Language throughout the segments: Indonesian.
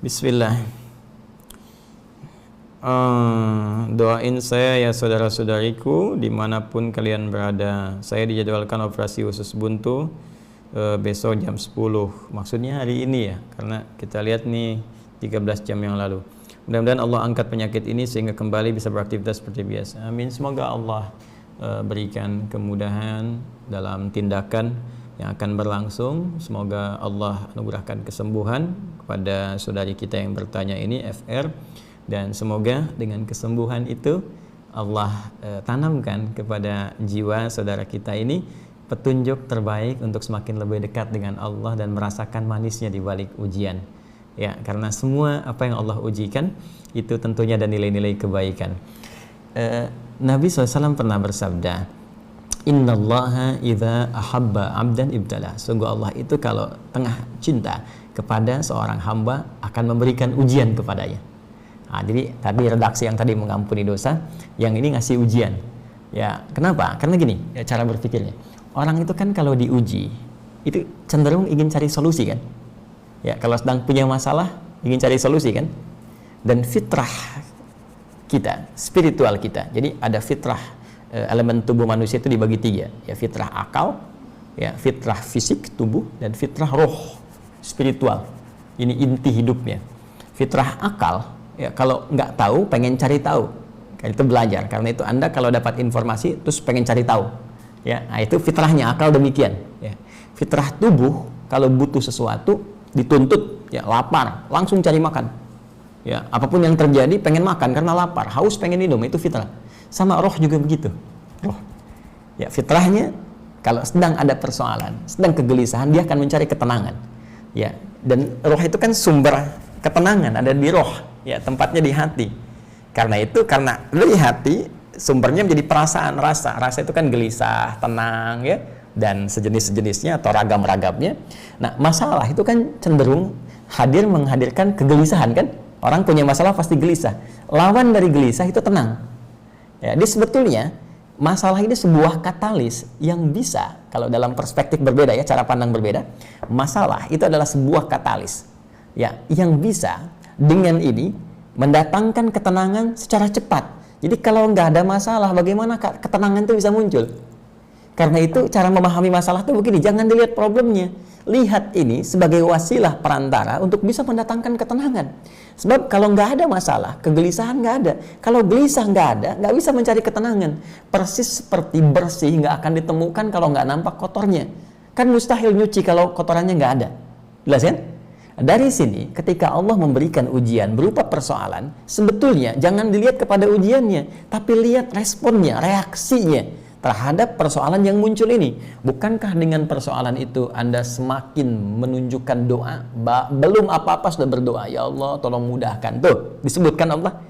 Bismillah. Doain saya ya saudara-saudariku dimanapun kalian berada. Saya dijadwalkan operasi usus buntu besok jam 10. Maksudnya hari ini ya, karena kita lihat nih 13 jam yang lalu. Mudah-mudahan Allah angkat penyakit ini sehingga kembali bisa beraktivitas seperti biasa. Amin. Semoga Allah berikan kemudahan dalam tindakan yang akan berlangsung. Semoga Allah anugerahkan kesembuhan kepada saudari kita yang bertanya ini, FR. Dan semoga dengan kesembuhan itu Allah tanamkan kepada jiwa saudara kita ini petunjuk terbaik untuk semakin lebih dekat dengan Allah dan merasakan manisnya di balik ujian. Ya, karena semua apa yang Allah ujikan itu tentunya ada nilai-nilai kebaikan. Nabi SAW pernah bersabda, Innallaha idza ahabba abdan ibtala. Sungguh Allah itu kalau tengah cinta kepada seorang hamba akan memberikan ujian kepadanya. Nah, jadi tadi redaksi yang tadi mengampuni dosa, yang ini ngasih ujian. Ya, kenapa? Karena gini, ya, cara berpikirnya. Orang itu kan kalau diuji, itu cenderung ingin cari solusi kan? Ya, kalau sedang punya masalah, ingin cari solusi kan? Dan fitrah kita, spiritual kita. Jadi ada fitrah, elemen tubuh manusia itu dibagi 3. Ya, fitrah akal, ya, fitrah fisik tubuh, dan fitrah roh, spiritual. Ini inti hidupnya. Fitrah akal, ya, kalau nggak tahu pengen cari tahu, kan itu belajar. Karena itu Anda kalau dapat informasi terus pengen cari tahu, ya, nah itu fitrahnya akal demikian. Ya. Fitrah tubuh kalau butuh sesuatu dituntut, ya, lapar langsung cari makan, ya, apapun yang terjadi pengen makan karena lapar, haus pengen minum, itu fitrah. Sama roh juga begitu, roh, ya, fitrahnya kalau sedang ada persoalan, sedang kegelisahan, dia akan mencari ketenangan, ya, dan roh itu kan sumber ketenangan ada di roh. Ya, tempatnya di hati. Karena itu, karena dari hati sumbernya menjadi perasaan, rasa. Rasa itu kan gelisah, tenang, ya, dan sejenis-sejenisnya atau ragam-ragamnya. Nah, masalah itu kan cenderung menghadirkan kegelisahan kan? Orang punya masalah pasti gelisah. Lawan dari gelisah itu tenang. Ya, jadi sebetulnya masalah ini sebuah katalis yang bisa, kalau dalam perspektif berbeda ya, cara pandang berbeda, masalah itu adalah sebuah katalis. Ya, yang bisa dengan ini mendatangkan ketenangan secara cepat. Jadi kalau nggak ada masalah, bagaimana ketenangan itu bisa muncul? Karena itu cara memahami masalah itu begini, jangan dilihat problemnya, lihat ini sebagai wasilah perantara untuk bisa mendatangkan ketenangan. Sebab kalau nggak ada masalah, kegelisahan nggak ada. Kalau gelisah nggak ada, nggak bisa mencari ketenangan. Persis seperti bersih nggak akan ditemukan kalau nggak nampak kotornya. Kan mustahil nyuci kalau kotorannya nggak ada. Jelas kan? Dari sini, ketika Allah memberikan ujian berupa persoalan, sebetulnya jangan dilihat kepada ujiannya, tapi lihat responnya, reaksinya terhadap persoalan yang muncul ini. Bukankah dengan persoalan itu Anda semakin menunjukkan doa? Belum apa-apa sudah berdoa, ya Allah tolong mudahkan. Tuh, disebutkan Allah.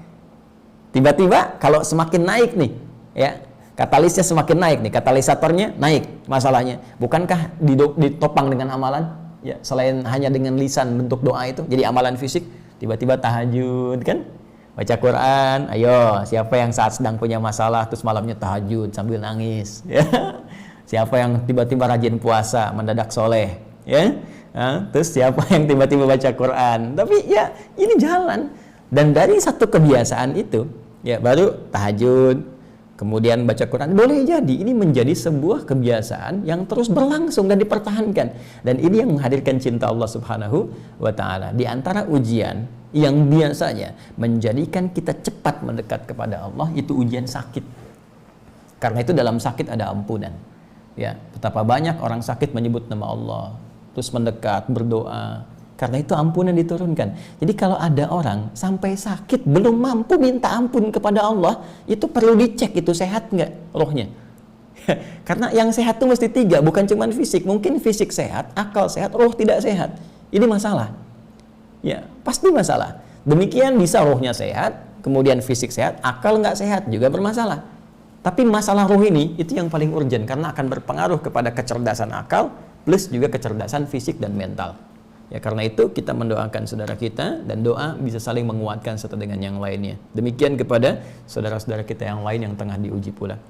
Tiba-tiba kalau semakin naik nih, ya, katalisnya semakin naik nih, katalisatornya naik masalahnya. Bukankah ditopang dengan amalan? Ya, selain hanya dengan lisan bentuk doa itu, jadi amalan fisik, tiba-tiba tahajud kan, baca Quran. Ayo, siapa yang saat sedang punya masalah terus malamnya tahajud sambil nangis, ya? Siapa yang tiba-tiba rajin puasa, mendadak soleh, ya? Terus siapa yang tiba-tiba baca Quran? Tapi ya, ini jalan. Dan dari satu kebiasaan itu, ya, baru tahajud, kemudian baca Quran, boleh jadi ini menjadi sebuah kebiasaan yang terus berlangsung dan dipertahankan. Dan ini yang menghadirkan cinta Allah Subhanahu wa Ta'ala. Di antara ujian yang biasanya menjadikan kita cepat mendekat kepada Allah, itu ujian sakit. Karena itu dalam sakit ada ampunan. Ya, betapa banyak orang sakit menyebut nama Allah, terus mendekat, berdoa. Karena itu ampunan diturunkan. Jadi kalau ada orang sampai sakit belum mampu minta ampun kepada Allah, itu perlu dicek itu sehat nggak rohnya. Karena yang sehat itu mesti 3, bukan cuma fisik. Mungkin fisik sehat, akal sehat, roh tidak sehat. Ini masalah. Ya, pasti masalah. Demikian bisa rohnya sehat, kemudian fisik sehat, akal nggak sehat juga bermasalah. Tapi masalah roh ini itu yang paling urgent karena akan berpengaruh kepada kecerdasan akal plus juga kecerdasan fisik dan mental. Ya, karena itu kita mendoakan saudara kita, dan doa bisa saling menguatkan satu dengan yang lainnya. Demikian kepada saudara-saudara kita yang lain yang tengah diuji pula.